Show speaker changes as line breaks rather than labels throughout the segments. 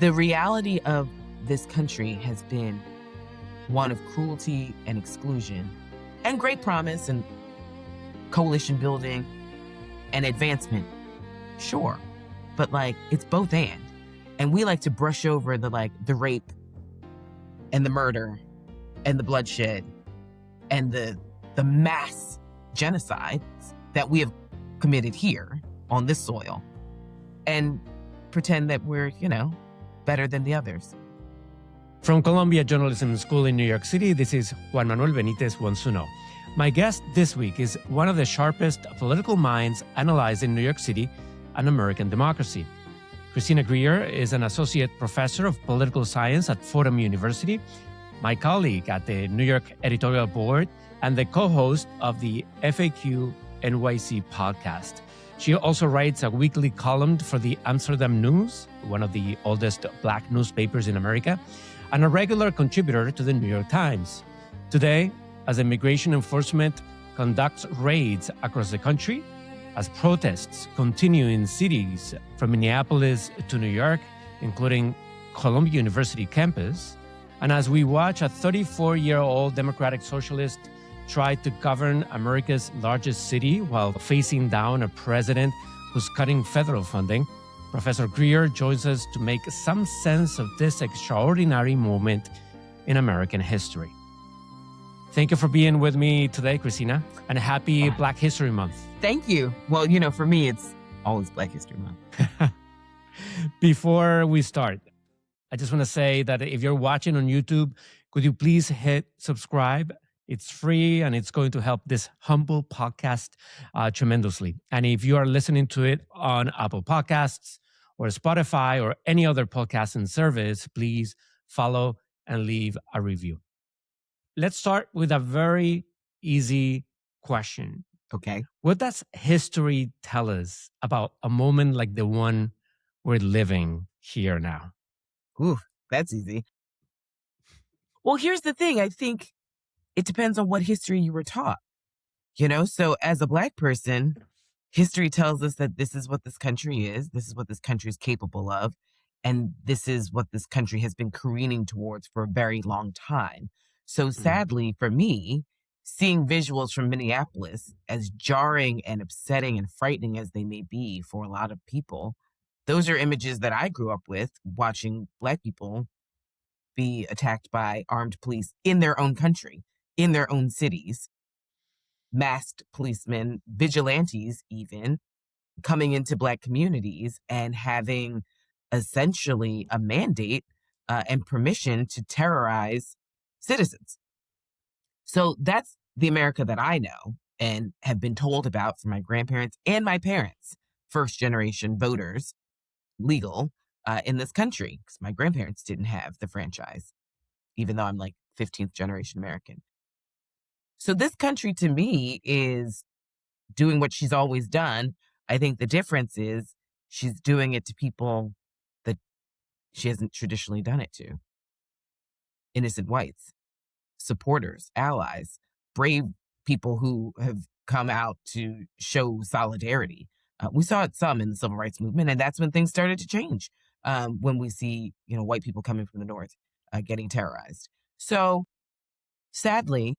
The reality of this country has been one of cruelty and exclusion and great promise and coalition building and advancement. Sure. But it's both and. And we like to brush over the rape and the murder and the bloodshed and the mass genocides that we have committed here on this soil and pretend that we're, better than the others.
From Columbia Journalism School in New York City, this is Juan Manuel Benítez Wants to Know. My guest this week is one of the sharpest political minds analyzing New York City and American democracy. Christina Greer is an associate professor of political science at Fordham University, my colleague at the New York editorial board, and the co-host of the FAQ NYC podcast. She also writes a weekly column for the Amsterdam News, one of the oldest Black newspapers in America, and a regular contributor to the New York Times. Today, as immigration enforcement conducts raids across the country, as protests continue in cities from Minneapolis to New York, including Columbia University campus, and as we watch a 34-year-old Democratic Socialist try to govern America's largest city while facing down a president who's cutting federal funding, Professor Greer joins us to make some sense of this extraordinary moment in American history. Thank you for being with me today, Christina, and happy Black History Month.
Thank you. Well, for me, it's always Black History Month.
Before we start, I just want to say that if you're watching on YouTube, could you please hit subscribe? It's free and it's going to help this humble podcast tremendously. And if you are listening to it on Apple Podcasts or Spotify or any other podcasting service, please follow and leave a review. Let's start with a very easy question.
Okay.
What does history tell us about a moment like the one we're living here now?
Ooh, that's easy. Well, here's the thing. I think it depends on what history you were taught. So as a Black person, history tells us that this is what this country is. This is what this country is capable of. And this is what this country has been careening towards for a very long time. So sadly for me, seeing visuals from Minneapolis, as jarring and upsetting and frightening as they may be for a lot of people, those are images that I grew up with, watching Black people be attacked by armed police in their own country, in their own cities, masked policemen, vigilantes even, coming into Black communities and having essentially a mandate and permission to terrorize citizens. So that's the America that I know and have been told about from my grandparents and my parents, first-generation voters, legal in this country, because my grandparents didn't have the franchise, even though I'm 15th generation American. So this country to me is doing what she's always done. I think the difference is she's doing it to people that she hasn't traditionally done it to. Innocent whites, supporters, allies, brave people who have come out to show solidarity. We saw it some in the civil rights movement, and that's when things started to change, when we see, white people coming from the North getting terrorized. So sadly,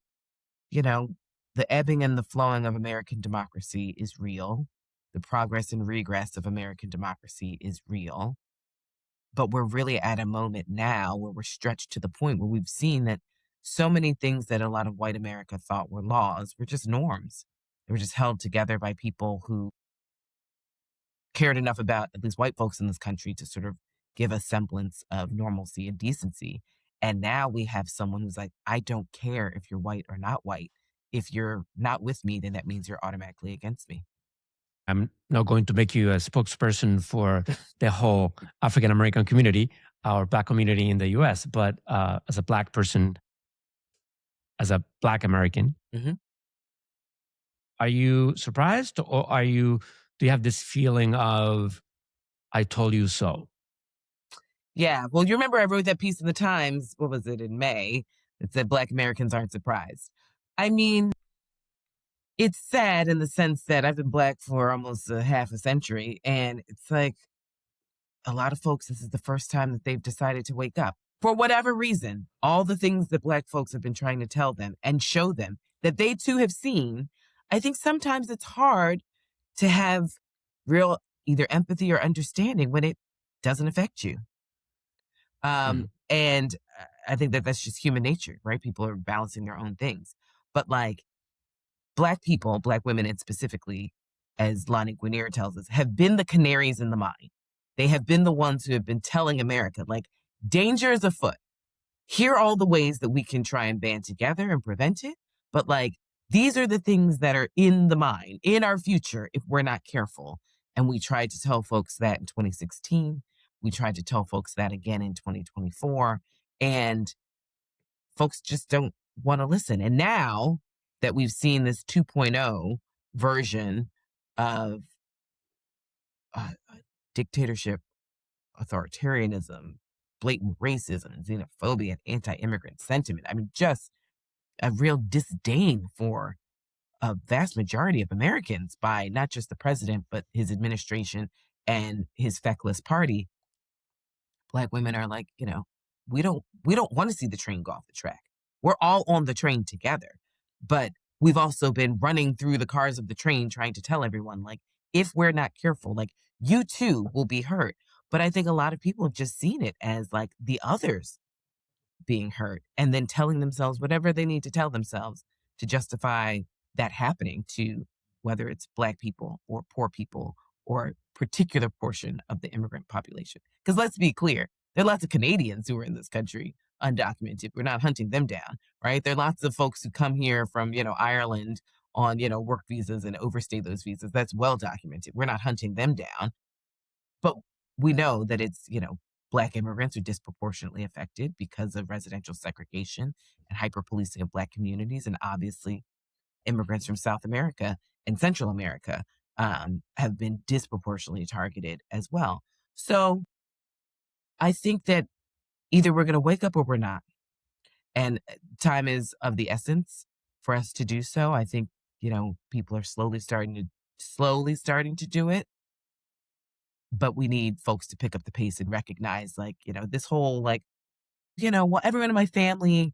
the ebbing and the flowing of American democracy is real. The progress and regress of American democracy is real. But we're really at a moment now where we're stretched to the point where we've seen that so many things that a lot of white America thought were laws were just norms. They were just held together by people who cared enough about at least white folks in this country to sort of give a semblance of normalcy and decency. And now we have someone who's like, I don't care if you're white or not white. If you're not with me, then that means you're automatically against me.
I'm not going to make you a spokesperson for the whole African-American community or Black community in the US, but as a Black person, as a Black American, are you surprised or do you have this feeling of, I told you so?
Yeah. Well, you remember I wrote that piece in the Times, what was it, in May, that said Black Americans aren't surprised. I mean, it's sad in the sense that I've been Black for almost a half a century. And it's like, a lot of folks, this is the first time that they've decided to wake up. For whatever reason, all the things that Black folks have been trying to tell them and show them that they too have seen, I think sometimes it's hard to have real either empathy or understanding when it doesn't affect you. And I think that that's just human nature, right? People are balancing their own things. But like Black people, Black women, and specifically, as Lonnie Guinier tells us, have been the canaries in the mine. They have been the ones who have been telling America, like, danger is afoot. Here are all the ways that we can try and band together and prevent it. But like, these are the things that are in the mine, in our future, if we're not careful. And we tried to tell folks that in 2016. We tried to tell folks that again in 2024. And folks just don't want to listen. And now that we've seen this 2.0 version of dictatorship, authoritarianism, blatant racism, xenophobia, and anti-immigrant sentiment, I mean, just a real disdain for a vast majority of Americans by not just the president, but his administration and his feckless party. Black women are like, we don't want to see the train go off the track. We're all on the train together, but we've also been running through the cars of the train trying to tell everyone, like, if we're not careful, like, you too will be hurt. But I think a lot of people have just seen it as like the others being hurt and then telling themselves whatever they need to tell themselves to justify that happening to whether it's Black people or poor people or a particular portion of the immigrant population. Because let's be clear, there are lots of Canadians who are in this country undocumented. We're not hunting them down, right? There are lots of folks who come here from, Ireland on, work visas and overstay those visas. That's well documented. We're not hunting them down. But we know that it's, Black immigrants are disproportionately affected because of residential segregation and hyper-policing of Black communities. And obviously, immigrants from South America and Central America have been disproportionately targeted as well. So I think that either we're going to wake up or we're not. And time is of the essence for us to do so. I think, people are slowly starting to do it. But we need folks to pick up the pace and recognize, like, this whole, like, well, everyone in my family,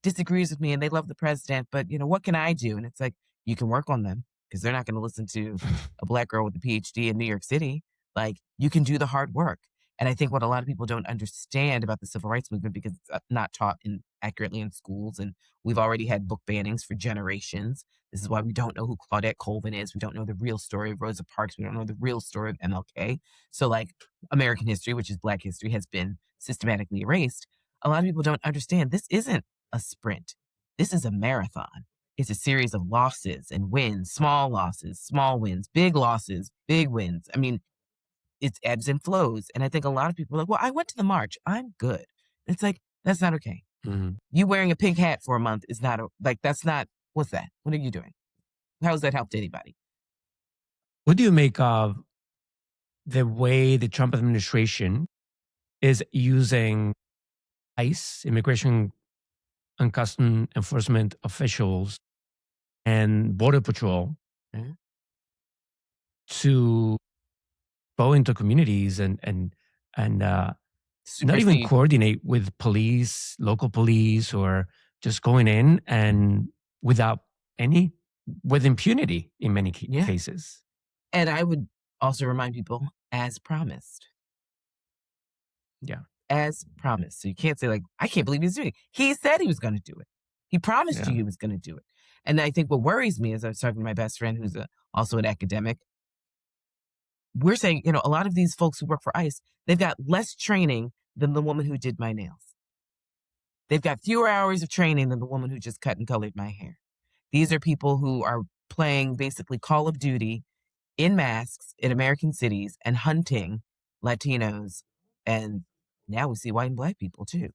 disagrees with me and they love the president, but, what can I do? And it's like, you can work on them because they're not going to listen to a Black girl with a PhD in New York City. Like, you can do the hard work. And I think what a lot of people don't understand about the civil rights movement, because it's not taught accurately in schools, and we've already had book bannings for generations. This is why we don't know who Claudette Colvin is. We don't know the real story of Rosa Parks. We don't know the real story of MLK. So, like, American history, which is Black history, has been systematically erased. A lot of people don't understand this isn't a sprint. This is a marathon. It's a series of losses and wins, small losses, small wins, big losses, big wins. I mean, it's ebbs and flows. And I think a lot of people are like, well, I went to the march. I'm good. It's like, that's not okay.
Mm-hmm.
You wearing a pink hat for a month is not, that's not, what's that? What are you doing? How has that helped anybody?
What do you make of the way the Trump administration is using ICE, Immigration and Custom Enforcement officials, and Border Patrol to go into communities and not even coordinate with police, local police, or just going in and with impunity in many cases.
And I would also remind people, as promised.
Yeah.
As promised. So you can't say, like, I can't believe he's doing it. He said he was going to do it. He promised you he was going to do it. And I think what worries me is, I was talking to my best friend who's also an academic. We're saying, a lot of these folks who work for ICE, they've got less training than the woman who did my nails. They've got fewer hours of training than the woman who just cut and colored my hair. These are people who are playing basically Call of Duty in masks in American cities and hunting Latinos, and now we see white and Black people too.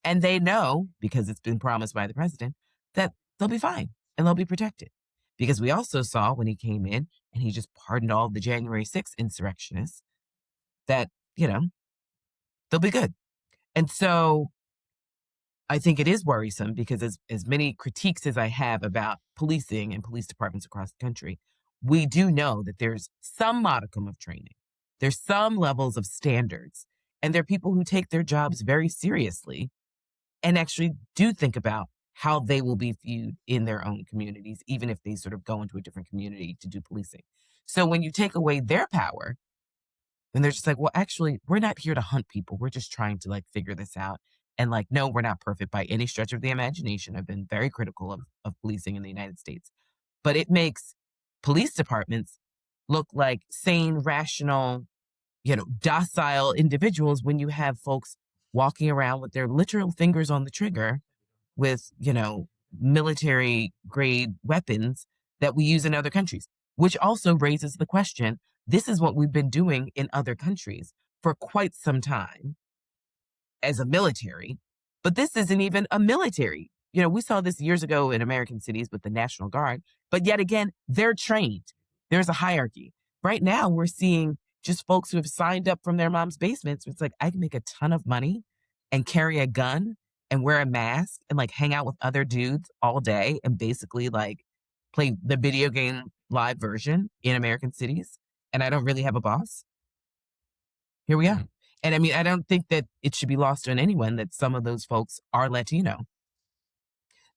And they know, because it's been promised by the president, that they'll be fine and they'll be protected. Because we also saw when he came in and he just pardoned all of the January 6th insurrectionists that, they'll be good. And so I think it is worrisome because as many critiques as I have about policing and police departments across the country, we do know that there's some modicum of training. There's some levels of standards. And there are people who take their jobs very seriously and actually do think about how they will be viewed in their own communities, even if they sort of go into a different community to do policing. So when you take away their power, then they're just like, well, actually, we're not here to hunt people. We're just trying to like figure this out. And like, no, we're not perfect by any stretch of the imagination. I've been very critical of policing in the United States. But it makes police departments look like sane, rational, docile individuals when you have folks walking around with their literal fingers on the trigger with, military grade weapons that we use in other countries, which also raises the question, this is what we've been doing in other countries for quite some time as a military, but this isn't even a military. We saw this years ago in American cities with the National Guard, but yet again, they're trained. There's a hierarchy. Right now, we're seeing just folks who have signed up from their mom's basements. It's like, I can make a ton of money and carry a gun and wear a mask and like hang out with other dudes all day and basically like play the video game live version in American cities. And I don't really have a boss. Here we are. And I mean, I don't think that it should be lost on anyone that some of those folks are Latino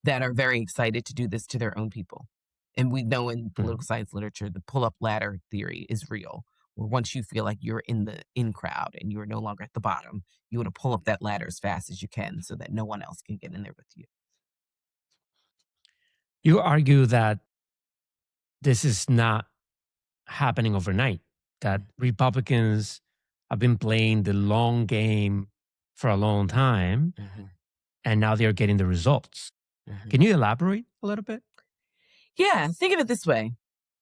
that are very excited to do this to their own people. And we know in political science literature, the pull-up ladder theory is real, where once you feel like you're in the in crowd and you're no longer at the bottom, you want to pull up that ladder as fast as you can so that no one else can get in there with you.
You argue that this is not happening overnight, that Republicans have been playing the long game for a long time, and now they're getting the results. Can you elaborate a little bit?
Yeah, think of it this way.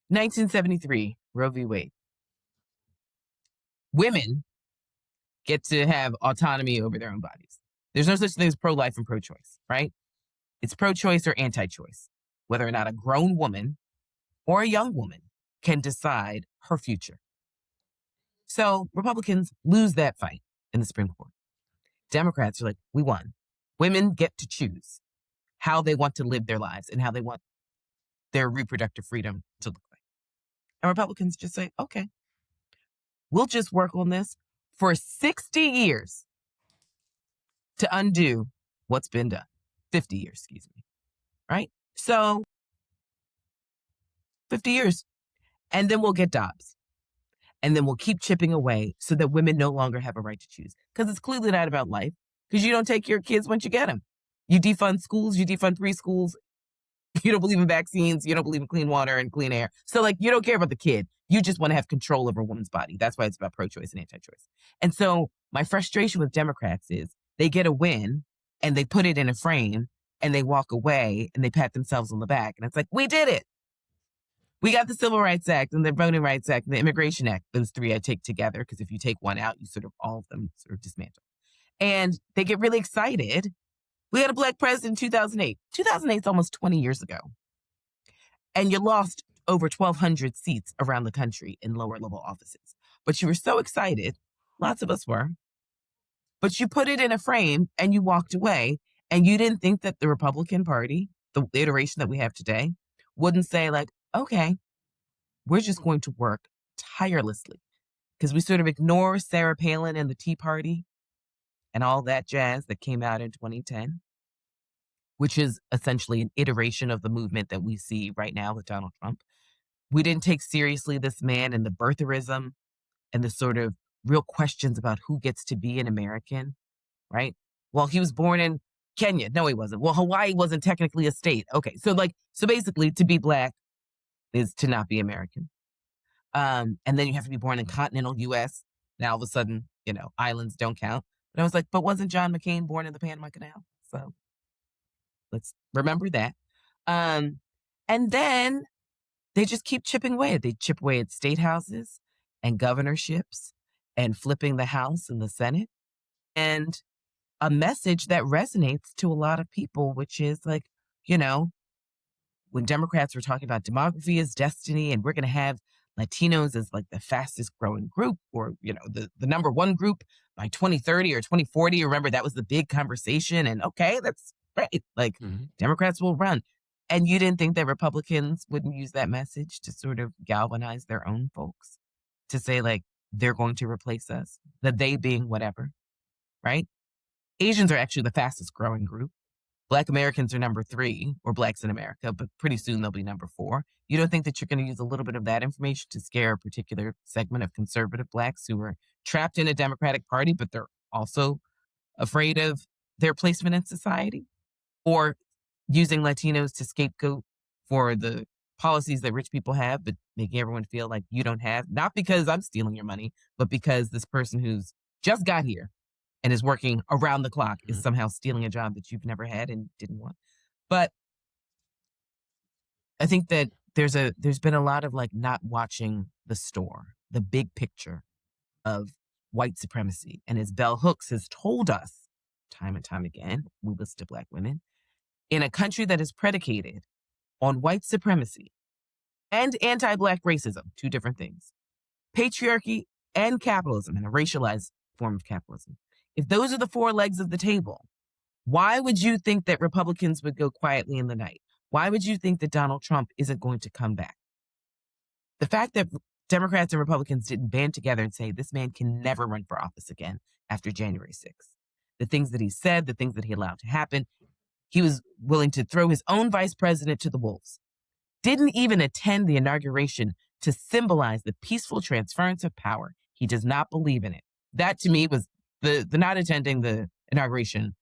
1973, Roe v. Wade. Women get to have autonomy over their own bodies. There's no such thing as pro-life and pro-choice, right? It's pro-choice or anti-choice, whether or not a grown woman or a young woman can decide her future. So Republicans lose that fight in the Supreme Court. Democrats are like, we won. Women get to choose how they want to live their lives and how they want their reproductive freedom to look like. And Republicans just say, okay, we'll just work on this for 60 years to undo what's been done. 50 years, excuse me. Right? So 50 years. And then we'll get Dobbs. And then we'll keep chipping away so that women no longer have a right to choose. Because it's clearly not about life. Because you don't take your kids once you get them. You defund schools, you defund preschools. You don't believe in vaccines. You don't believe in clean water and clean air. So like, you don't care about the kid. You just want to have control over a woman's body. That's why it's about pro-choice and anti-choice. And so my frustration with Democrats is they get a win and they put it in a frame and they walk away and they pat themselves on the back. And it's like, we did it. We got the Civil Rights Act and the Voting Rights Act and the Immigration Act. Those three I take together because if you take one out, you sort of all of them sort of dismantle. And they get really excited. We had a black president in 2008. 2008 is almost 20 years ago. And you lost over 1,200 seats around the country in lower level offices. But you were so excited. Lots of us were. But you put it in a frame and you walked away. And you didn't think that the Republican Party, the iteration that we have today, wouldn't say like, okay, we're just going to work tirelessly. Because we sort of ignore Sarah Palin and the Tea Party and all that jazz that came out in 2010, which is essentially an iteration of the movement that we see right now with Donald Trump. We didn't take seriously this man and the birtherism and the sort of real questions about who gets to be an American, right? Well, he was born in Kenya. No, he wasn't. Well, Hawaii wasn't technically a state. Okay, so basically to be black is to not be American. And then you have to be born in continental U.S. Now all of a sudden, islands don't count. But I was like, but wasn't John McCain born in the Panama Canal? So let's remember that. And then they just keep chipping away. They chip away at state houses and governorships and flipping the House and the Senate. And a message that resonates to a lot of people, which is like, when Democrats were talking about demography as destiny and we're going to have Latinos as like the fastest growing group or, the number one group by 2030 or 2040. Remember, that was the big conversation. And okay, that's great. Like Democrats will run. And you didn't think that Republicans wouldn't use that message to sort of galvanize their own folks to say like, they're going to replace us, the they being whatever, right? Asians are actually the fastest growing group. Black Americans are number 3, or blacks in America, but pretty soon they'll be number 4. You don't think that you're going to use a little bit of that information to scare a particular segment of conservative blacks who are trapped in a Democratic Party, but they're also afraid of their placement in society? Or using Latinos to scapegoat for the policies that rich people have, but making everyone feel like you don't have, not because I'm stealing your money, but because this person who's just got here and is working around the clock is somehow stealing a job that you've never had and didn't want. But I think that there's been a lot of like not watching the store, the big picture of white supremacy. And as Bell Hooks has told us time and time again, we listen to Black women, in a country that is predicated on white supremacy and anti-Black racism, 2 different things, patriarchy and capitalism, and a racialized form of capitalism. If those are the 4 legs of the table, why would you think that Republicans would go quietly in the night? Why would you think that Donald Trump isn't going to come back? The fact that Democrats and Republicans didn't band together and say, this man can never run for office again after January 6th. The things that he said, the things that he allowed to happen, he was willing to throw his own vice president to the wolves. Didn't even attend the inauguration to symbolize the peaceful transference of power. He does not believe in it. That to me was the not attending the inauguration,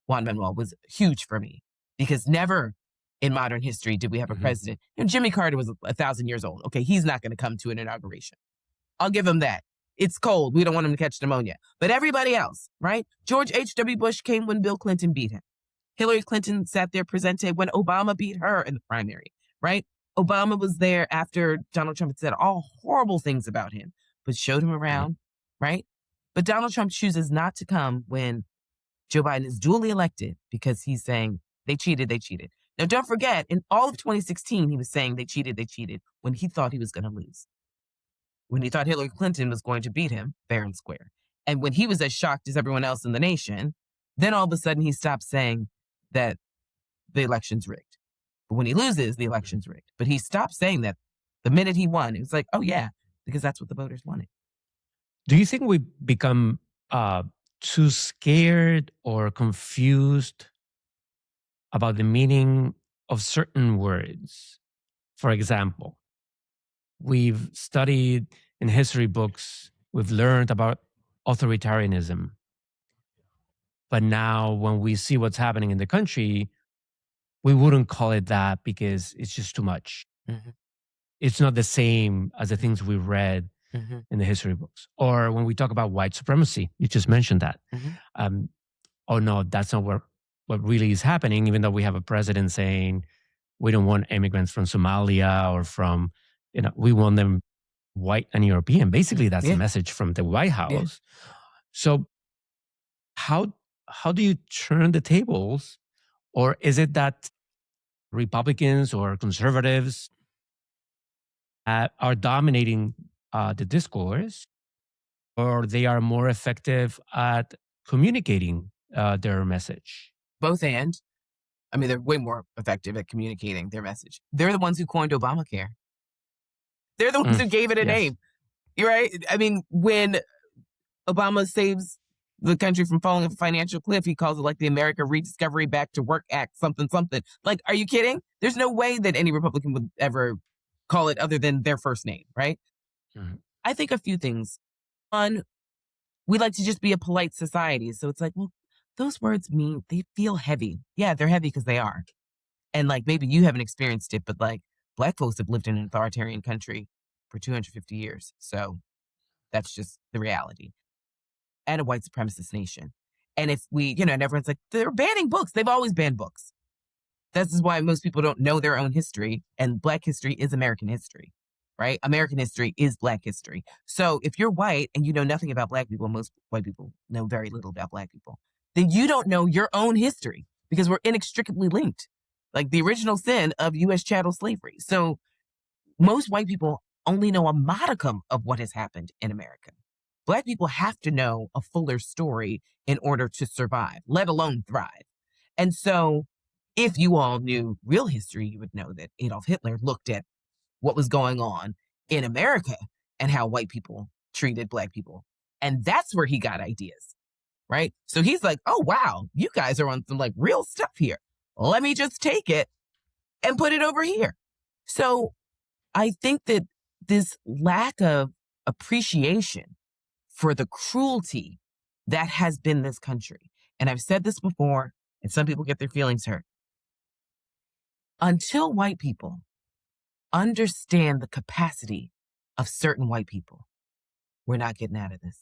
Juan Manuel, was huge for me, because never in modern history did we have a president. And Jimmy Carter was 1,000 years old. Okay, he's not going to come to an inauguration. I'll give him that. It's cold. We don't want him to catch pneumonia. But everybody else, right? George H.W. Bush came when Bill Clinton beat him. Hillary Clinton sat there presented when Obama beat her in the primary, right? Obama was there after Donald Trump had said all horrible things about him, but showed him around, right? But Donald Trump chooses not to come when Joe Biden is duly elected because he's saying they cheated, they cheated. Now, don't forget, in all of 2016, he was saying they cheated when he thought he was going to lose. When he thought Hillary Clinton was going to beat him fair and square. And when he was as shocked as everyone else in the nation, then all of a sudden he stopped saying that the election's rigged. But when he loses, the election's rigged. But he stopped saying that the minute he won. It was like, oh yeah, because that's what the voters wanted.
Do you think we become too scared or confused about the meaning of certain words? For example, we've studied in history books, we've learned about authoritarianism. But now when we see what's happening in the country, we wouldn't call it that because it's just too much. It's not the same as the things we read in the history books. Or when we talk about white supremacy, you just mentioned that. Oh no, that's not what really is happening, even though we have a president saying we don't want immigrants from Somalia or from, we want them white and European. Basically, that's the message from the White House. So how do you turn the tables? Or is it that Republicans or conservatives are dominating the discourse, or they are more effective at communicating their message?
Both and. I mean, they're way more effective at communicating their message. They're the ones who coined Obamacare. They're the ones who gave it a name. You're right. I mean, when Obama saves the country from falling off a financial cliff, he calls it like the America Rediscovery Back to Work Act, something. Like, are you kidding? There's no way that any Republican would ever call it other than their first name, right? I think a few things. One, we like to just be a polite society. So it's like, well, those words they feel heavy. Yeah, they're heavy because they are. And like, maybe you haven't experienced it, but like, Black folks have lived in an authoritarian country for 250 years. So that's just the reality. And a white supremacist nation. And if we, and everyone's like, they're banning books. They've always banned books. This is why most people don't know their own history. And Black history is American history, right? American history is Black history. So if you're white and you know nothing about Black people, most white people know very little about Black people, then you don't know your own history because we're inextricably linked. Like the original sin of U.S. chattel slavery. So most white people only know a modicum of what has happened in America. Black people have to know a fuller story in order to survive, let alone thrive. And so if you all knew real history, you would know that Adolf Hitler looked at what was going on in America and how white people treated Black people. And that's where he got ideas, right? So he's like, oh, wow, you guys are on some like real stuff here. Let me just take it and put it over here. So I think that this lack of appreciation for the cruelty that has been this country, and I've said this before, and some people get their feelings hurt. Until white people understand the capacity of certain white people, we're not getting out of this.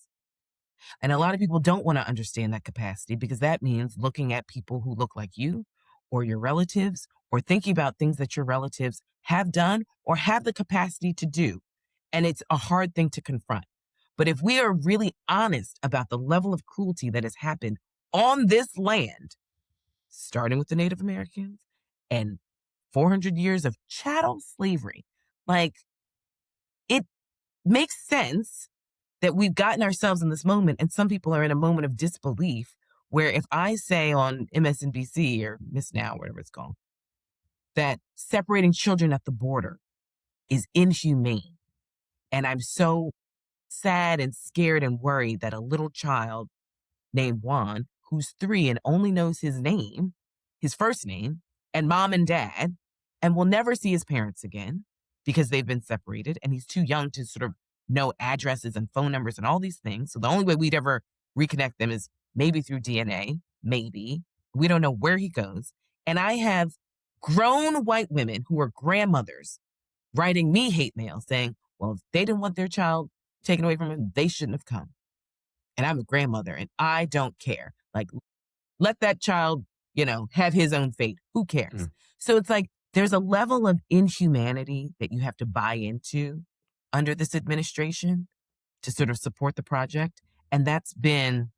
And a lot of people don't want to understand that capacity because that means looking at people who look like you or your relatives or thinking about things that your relatives have done or have the capacity to do. And it's a hard thing to confront. But if we are really honest about the level of cruelty that has happened on this land, starting with the Native Americans and 400 years of chattel slavery, like, it makes sense that we've gotten ourselves in this moment, and some people are in a moment of disbelief where if I say on MSNBC or Miss Now, whatever it's called, that separating children at the border is inhumane, and I'm so sad and scared and worried that a little child named Juan, who's 3 and only knows his name, his first name, and mom and dad, and will never see his parents again because they've been separated, and he's too young to sort of know addresses and phone numbers and all these things. So the only way we'd ever reconnect them is maybe through DNA, maybe. We don't know where he goes. And I have grown white women who are grandmothers writing me hate mail saying, well, if they didn't want their child taken away from them, they shouldn't have come. And I'm a grandmother and I don't care. Like, let that child, have his own fate. Who cares? So it's like, there's a level of inhumanity that you have to buy into under this administration to sort of support the project. And that's been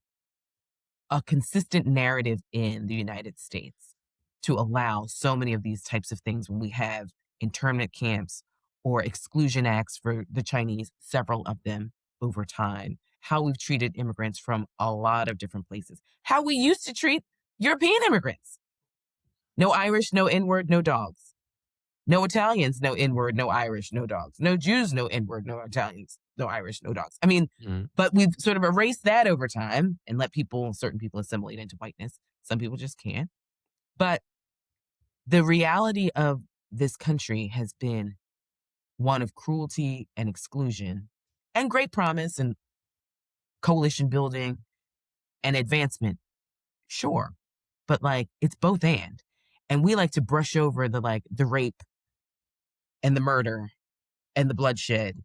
a consistent narrative in the United States to allow so many of these types of things when we have internment camps or exclusion acts for the Chinese, several of them over time, how we've treated immigrants from a lot of different places, how we used to treat European immigrants. No Irish, no N-word, no dogs. No Italians, no N-word, no Irish, no dogs. No Jews, no N-word, no Italians, no Irish, no dogs. I mean, but we've sort of erased that over time and let certain people assimilate into whiteness. Some people just can't. But the reality of this country has been one of cruelty and exclusion and great promise and coalition building and advancement. Sure. But like, it's both and. And we like to brush over the rape and the murder and the bloodshed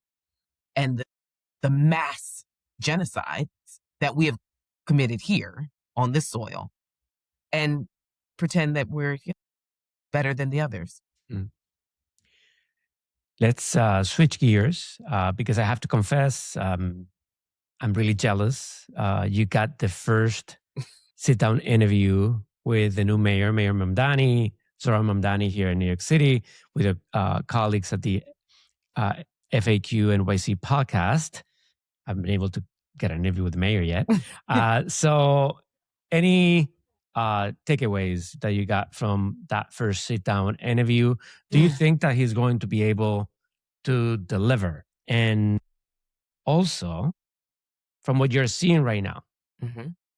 and the mass genocides that we have committed here on this soil and pretend that we're better than the others.
Let's switch gears because I have to confess, I'm really jealous. You got the first sit-down interview with the new mayor, Mayor Mamdani, Zohran Mamdani here in New York City, with colleagues at the FAQ NYC podcast. I haven't been able to get an interview with the mayor yet. So any takeaways that you got from that first sit-down interview? Do you think that he's going to be able to deliver? And also, from what you're seeing right now,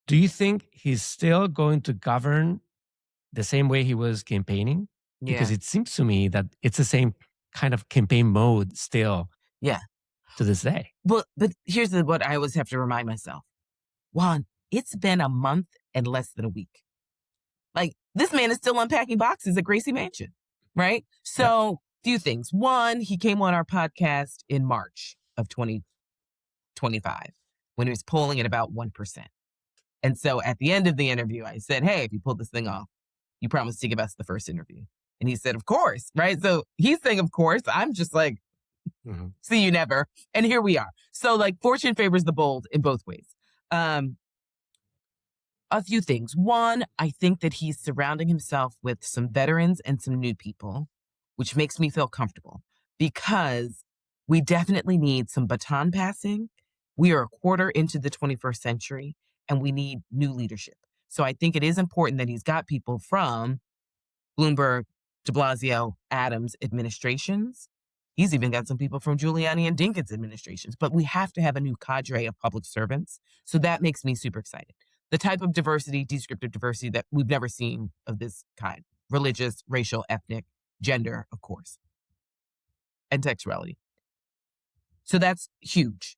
do you think he's still going to govern the same way he was campaigning? Because it seems to me that it's the same kind of campaign mode still to this day.
Well, but here's what I always have to remind myself. Juan, it's been a month and less than a week. Like, this man is still unpacking boxes at Gracie Mansion, right? So, few things. One, he came on our podcast in March of 2025 when he was polling at about 1%. And so at the end of the interview, I said, hey, if you pull this thing off, you promised to give us the first interview. And he said, of course, right? So he's saying, of course. I'm just like, see you never. And here we are. So like, fortune favors the bold in both ways. A few things. One, I think that he's surrounding himself with some veterans and some new people, which makes me feel comfortable because we definitely need some baton passing. We are a quarter into the 21st century and we need new leadership. So I think it is important that he's got people from Bloomberg, de Blasio, Adams administrations He's even got some people from Giuliani and Dinkin's administrations. But we have to have a new cadre of public servants. So that makes me super excited. The type of diversity, descriptive diversity that we've never seen of this kind. Religious, racial, ethnic, gender, of course, and sexuality. So that's huge.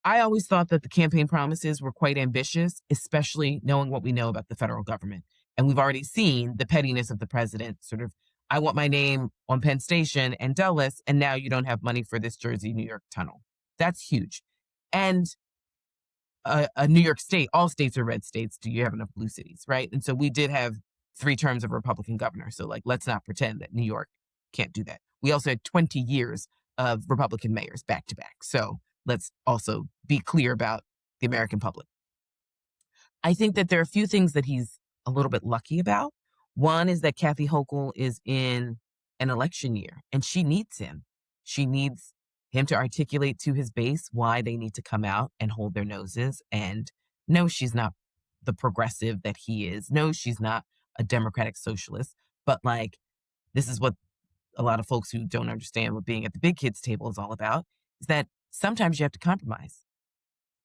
I always thought that the campaign promises were quite ambitious, especially knowing what we know about the federal government. And we've already seen the pettiness of the president sort of, I want my name on Penn Station and Dulles, and now you don't have money for this Jersey, New York tunnel. That's huge. And a New York state, all states are red states. Do you have enough blue cities, right? And so we did have 3 terms of Republican governor. So like, let's not pretend that New York can't do that. We also had 20 years of Republican mayors back to back. So let's also be clear about the American public. I think that there are a few things that he's a little bit lucky about. One is that Kathy Hochul is in an election year and she needs him. She needs him to articulate to his base why they need to come out and hold their noses. And no, she's not the progressive that he is. No, she's not a democratic socialist. But like, this is what a lot of folks who don't understand what being at the big kids table is all about, is that sometimes you have to compromise.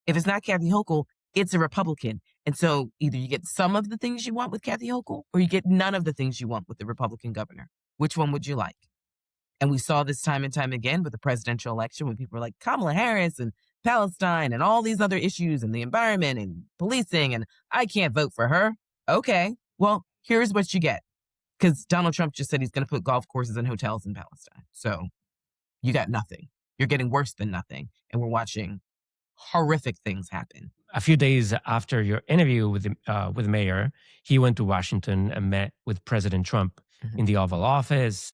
If it's not Kathy Hochul, it's a Republican. And so either you get some of the things you want with Kathy Hochul or you get none of the things you want with the Republican governor. Which one would you like? And we saw this time and time again with the presidential election when people were like Kamala Harris and Palestine and all these other issues and the environment and policing and I can't vote for her. Okay, well, here's what you get. Because Donald Trump just said he's going to put golf courses and hotels in Palestine. So you got nothing. You're getting worse than nothing. And we're watching horrific things happen.
A few days after your interview with the mayor, he went to Washington and met with President Trump in the Oval Office.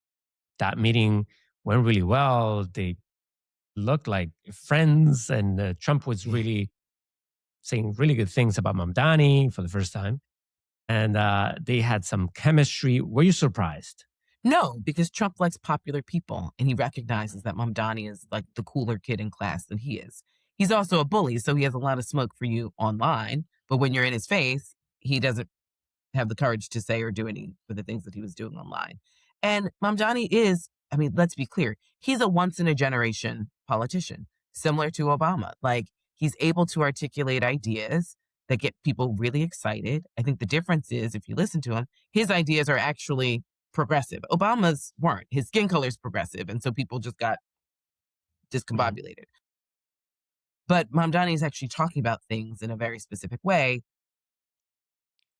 That meeting went really well. They looked like friends, and Trump was really saying really good things about Mamdani for the first time. And they had some chemistry. Were you surprised?
No, because Trump likes popular people, and he recognizes that Mamdani is like the cooler kid in class than he is. He's also a bully, so he has a lot of smoke for you online. But when you're in his face, he doesn't have the courage to say or do any of the things that he was doing online. And Mamdani is, I mean, let's be clear, he's a once-in-a-generation politician, similar to Obama. Like, he's able to articulate ideas that get people really excited. I think the difference is, if you listen to him, his ideas are actually progressive. Obama's weren't. His skin color is progressive, and so people just got discombobulated. But Mamdani is actually talking about things in a very specific way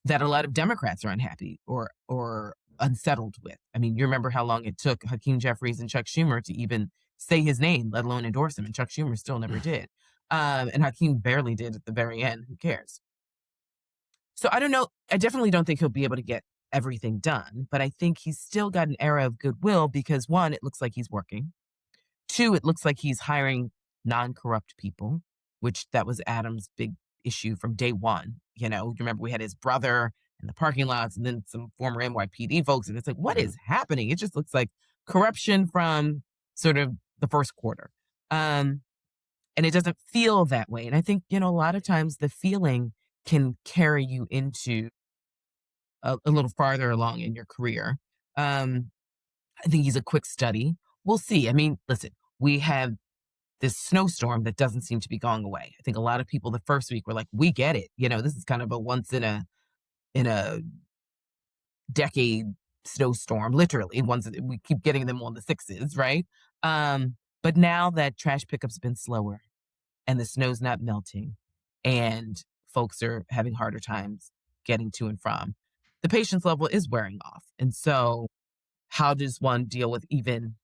that a lot of Democrats are unhappy or unsettled with. I mean, you remember how long it took Hakeem Jeffries and Chuck Schumer to even say his name, let alone endorse him, and Chuck Schumer still never did. And Hakeem barely did at the very end. Who cares? So I don't know. I definitely don't think he'll be able to get everything done, but I think he's still got an era of goodwill because 1, it looks like he's working. 2, it looks like he's hiring non-corrupt people, which that was Adams' big issue from day one. You know, you remember we had his brother in the parking lots and then some former NYPD folks. And it's like, what is happening? It just looks like corruption from sort of the first quarter. And it doesn't feel that way. And I think, you know, a lot of times the feeling can carry you into a little farther along in your career. I think he's a quick study. We'll see. I mean, listen, we have this snowstorm that doesn't seem to be going away. I think a lot of people the first week were like, we get it. You know, this is kind of a once in a decade snowstorm, literally. We keep getting them on the 6s, right? But now that trash pickup's been slower and the snow's not melting and folks are having harder times getting to and from, the patience level is wearing off. And so how does one deal with even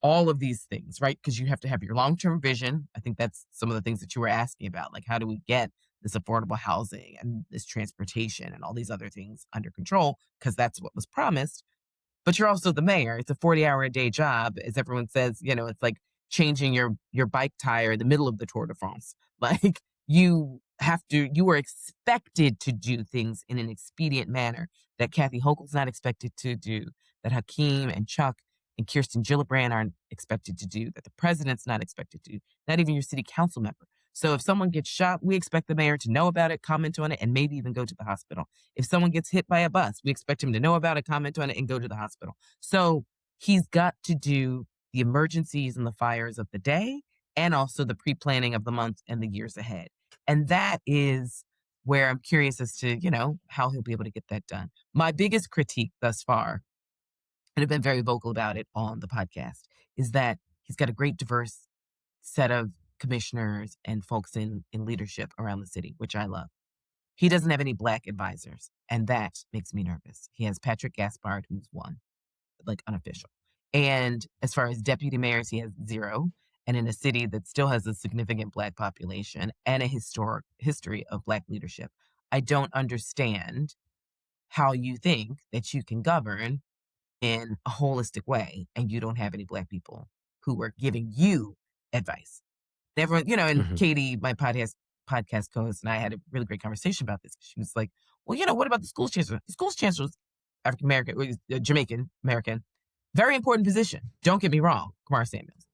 all of these things, right? Because you have to have your long-term vision. I think that's some of the things that you were asking about. Like, how do we get this affordable housing and this transportation and all these other things under control? Because that's what was promised. But you're also the mayor. It's a 40-hour-a-day job. As everyone says, you know, it's like changing your bike tire in the middle of the Tour de France. Like, you are expected to do things in an expedient manner that Kathy Hochul's not expected to do, that Hakeem and Chuck and Kirsten Gillibrand aren't expected to do, that the president's not expected to do, not even your city council member. So if someone gets shot, we expect the mayor to know about it, comment on it, and maybe even go to the hospital. If someone gets hit by a bus, we expect him to know about it, comment on it, and go to the hospital. So he's got to do the emergencies and the fires of the day, and also the pre-planning of the month and the years ahead. And that is where I'm curious as to, how he'll be able to get that done. My biggest critique thus far, and I've been very vocal about it on the podcast, is that he's got a great diverse set of commissioners and folks in leadership around the city, which I love. He doesn't have any Black advisors, and that makes me nervous. He has Patrick Gaspard, who's one, like unofficial. And as far as deputy mayors, he has 0. And in a city that still has a significant Black population and a history of Black leadership, I don't understand how you think that you can govern in a holistic way and you don't have any Black people who are giving you advice. Everyone, and Katie, my podcast co-host, and I had a really great conversation about this. She was like, well, what about the school chancellor? The school chancellor is African-American, Jamaican American. Very important position. Don't get me wrong, Kamar Samuels.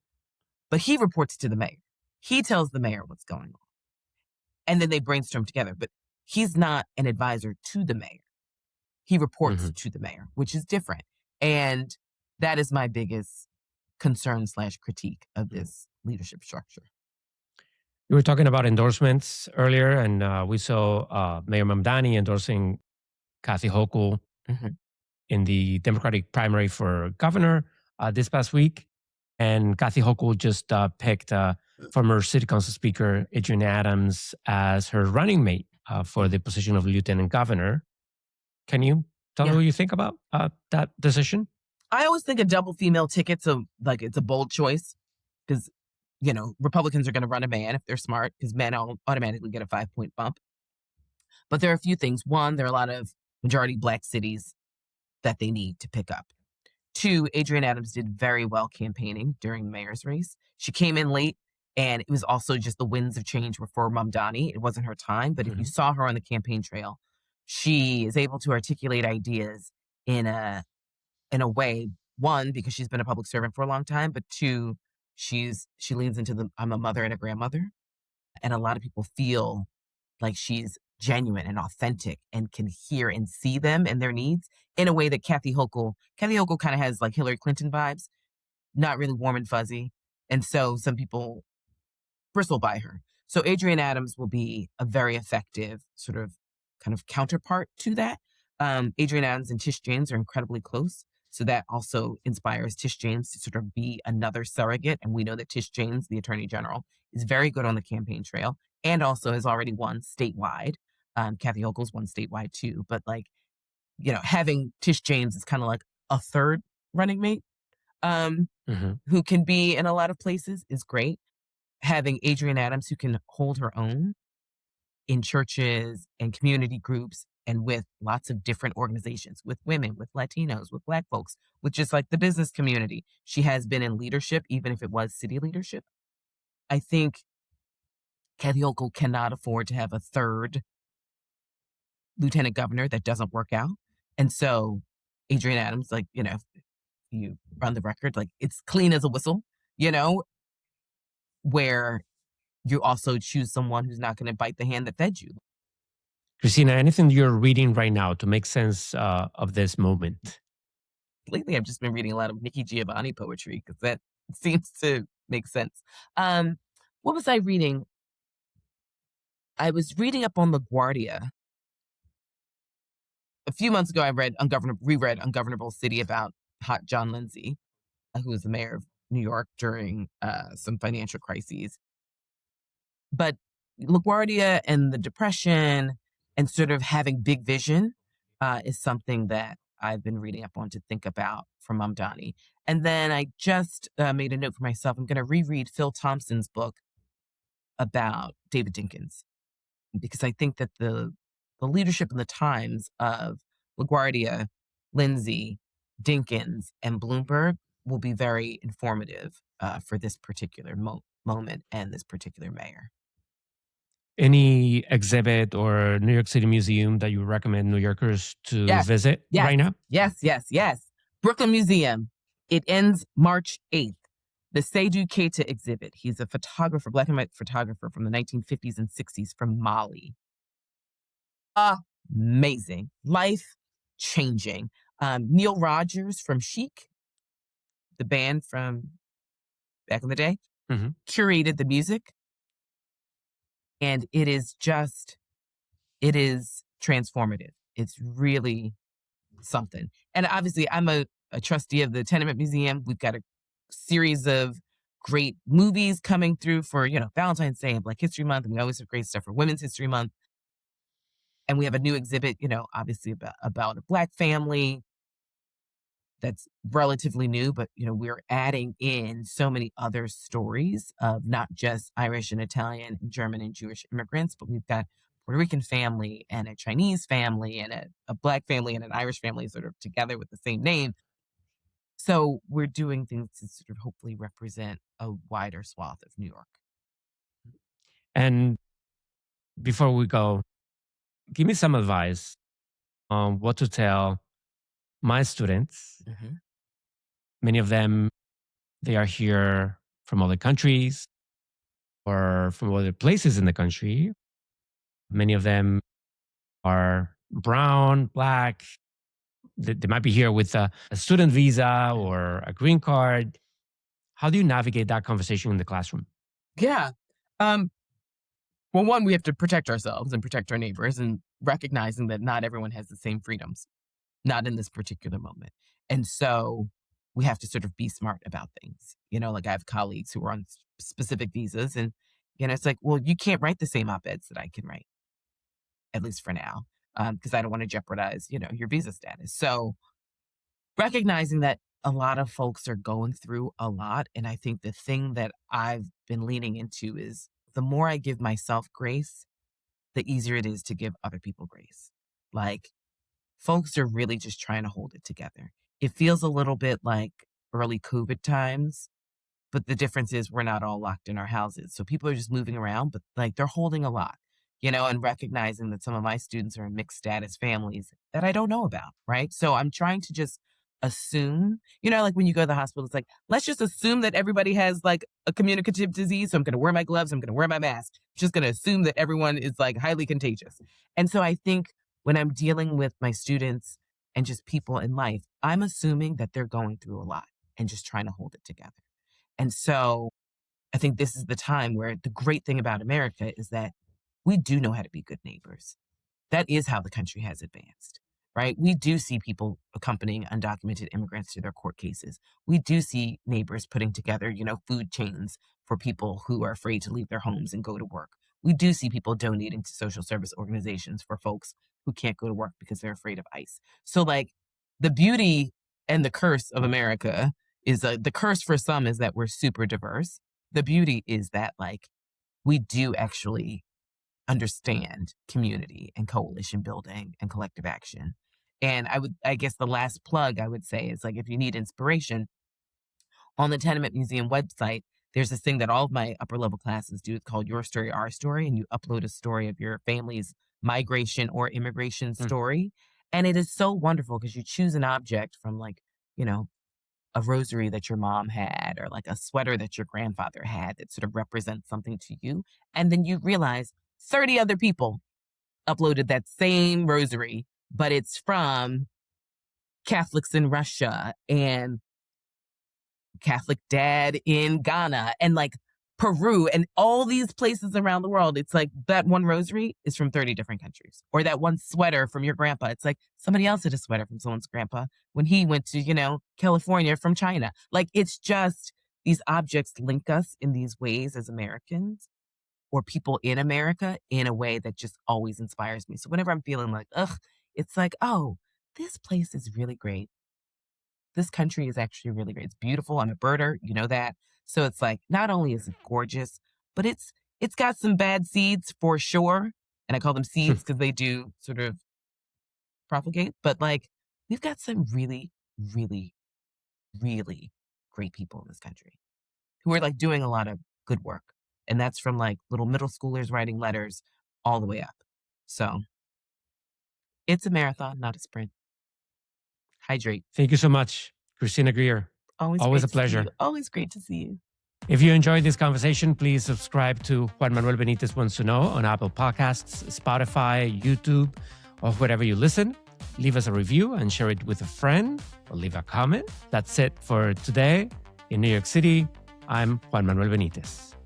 But he reports to the mayor. He tells the mayor what's going on. And then they brainstorm together. But he's not an advisor to the mayor. He reports to the mayor, which is different. And that is my biggest concern / critique of this leadership structure.
You were talking about endorsements earlier, and we saw Mayor Mamdani endorsing Kathy Hochul in the Democratic primary for governor this past week. And Kathy Hochul just picked former City Council Speaker Adrienne Adams as her running mate for the position of lieutenant governor. Can you tell me what you think about that decision?
I always think a double female ticket, so it's a bold choice because, Republicans are going to run a man if they're smart because men automatically get a 5-point bump. But there are a few things. One, there are a lot of majority Black cities that they need to pick up. 2, Adrienne Adams did very well campaigning during the mayor's race. She came in late, and it was also just the winds of change were for Mamdani. It wasn't her time, but if you saw her on the campaign trail, she is able to articulate ideas in a way, 1, because she's been a public servant for a long time, but 2, she leans into I'm a mother and a grandmother. And a lot of people feel like she's genuine and authentic and can hear and see them and their needs in a way that Kathy Hochul kind of has like Hillary Clinton vibes, not really warm and fuzzy. And so some people bristle by her. So Adrienne Adams will be a very effective sort of kind of counterpart to that. Adrienne Adams and Tish James are incredibly close. So that also inspires Tish James to sort of be another surrogate. And we know that Tish James, the Attorney General, is very good on the campaign trail and also has already won statewide. Kathy Hochul's won statewide too. But having Tish James is kind of like a third running mate who can be in a lot of places is great. Having Adrienne Adams who can hold her own in churches and community groups and with lots of different organizations, with women, with Latinos, with Black folks, with just like the business community. She has been in leadership, even if it was city leadership. I think Kathy Hochul cannot afford to have a third lieutenant governor that doesn't work out. And so Adrienne Adams, you run the record, it's clean as a whistle, where you also choose someone who's not going to bite the hand that fed you.
Christina, anything you're reading right now to make sense of this moment?
Lately, I've just been reading a lot of Nikki Giovanni poetry because that seems to make sense. What was I reading? I was reading up on LaGuardia. A few months ago, I reread Ungovernable City about Hot John Lindsay, who was the mayor of New York during some financial crises. But LaGuardia and the Depression and sort of having big vision is something that I've been reading up on to think about for Mamdani. And then I just made a note for myself. I'm going to reread Phil Thompson's book about David Dinkins, because I think that the leadership and the times of LaGuardia, Lindsay, Dinkins, and Bloomberg will be very informative for this particular moment and this particular mayor.
Any exhibit or New York City museum that you recommend New Yorkers to visit right now?
Yes. Brooklyn Museum. It ends March 8th. The Seydou Keita exhibit. He's a photographer, black and white photographer from the 1950s and 60s from Mali. Amazing. Life-changing. Neil Rogers from Chic, the band from back in the day,
Mhm.
curated the music. And it is transformative. It's really something. And obviously, I'm a trustee of the Tenement Museum. We've got a series of great movies coming through for, Valentine's Day and Black History Month. And we always have great stuff for Women's History Month. And we have a new exhibit, obviously about a Black family that's relatively new, but, we're adding in so many other stories of not just Irish and Italian and German and Jewish immigrants, but we've got Puerto Rican family and a Chinese family and a Black family and an Irish family sort of together with the same name. So we're doing things to sort of hopefully represent a wider swath of New York.
And before we go, give me some advice on what to tell my students.
Mm-hmm.
Many of them, they are here from other countries or from other places in the country. Many of them are brown, Black. They might be here with a student visa or a green card. How do you navigate that conversation in the classroom?
Yeah. Well, one, we have to protect ourselves and protect our neighbors, and recognizing that not everyone has the same freedoms, not in this particular moment. And so we have to sort of be smart about things. Like I have colleagues who are on specific visas, and, it's like, well, you can't write the same op-eds that I can write, at least for now, because I don't want to jeopardize, your visa status. So recognizing that a lot of folks are going through a lot. And I think the thing that I've been leaning into is the more I give myself grace, the easier it is to give other people grace. Like, folks are really just trying to hold it together. It feels a little bit like early COVID times, but the difference is we're not all locked in our houses. So people are just moving around, but like they're holding a lot, and recognizing that some of my students are in mixed status families that I don't know about, right? So I'm trying to just assume, like when you go to the hospital, it's like, let's just assume that everybody has like a communicative disease. So I'm going to wear my gloves. I'm going to wear my mask. I'm just going to assume that everyone is like highly contagious. And so I think when I'm dealing with my students and just people in life, I'm assuming that they're going through a lot and just trying to hold it together. And so I think this is the time where the great thing about America is that we do know how to be good neighbors. That is how the country has advanced, right? We do see people accompanying undocumented immigrants to their court cases. We do see neighbors putting together, food chains for people who are afraid to leave their homes and go to work. We do see people donating to social service organizations for folks who can't go to work because they're afraid of ICE. So like the beauty and the curse of America is the curse for some is that we're super diverse. The beauty is that like we do actually understand community and coalition building and collective action. And I guess the last plug I would say is like, if you need inspiration, on the Tenement Museum website, there's this thing that all of my upper level classes do. It's called Your Story, Our Story. And you upload a story of your family's migration or immigration story. And it is so wonderful because you choose an object from like, a rosary that your mom had, or like a sweater that your grandfather had that sort of represents something to you. And then you realize 30 other people uploaded that same rosary, but it's from Catholics in Russia and Catholic dad in Ghana and like Peru and all these places around the world. It's like that one rosary is from 30 different countries. Or that one sweater from your grandpa. It's like somebody else had a sweater from someone's grandpa when he went to, California from China. Like it's just these objects link us in these ways as Americans or people in America in a way that just always inspires me. So whenever I'm feeling like, ugh, it's like, oh, this place is really great. This country is actually really great. It's beautiful. I'm a birder, you know that. So it's like, not only is it gorgeous, but it's got some bad seeds for sure. And I call them seeds because they do sort of propagate. But like, we've got some really, really, really great people in this country who are like doing a lot of good work. And that's from like little middle schoolers writing letters all the way up. So it's a marathon, not a sprint. Hydrate.
Thank you so much, Christina Greer. Always a pleasure.
Always great to see you.
If you enjoyed this conversation, please subscribe to Juan Manuel Benítez Wants to Know on Apple Podcasts, Spotify, YouTube, or wherever you listen. Leave us a review and share it with a friend or leave a comment. That's it for today in New York City. I'm Juan Manuel Benítez.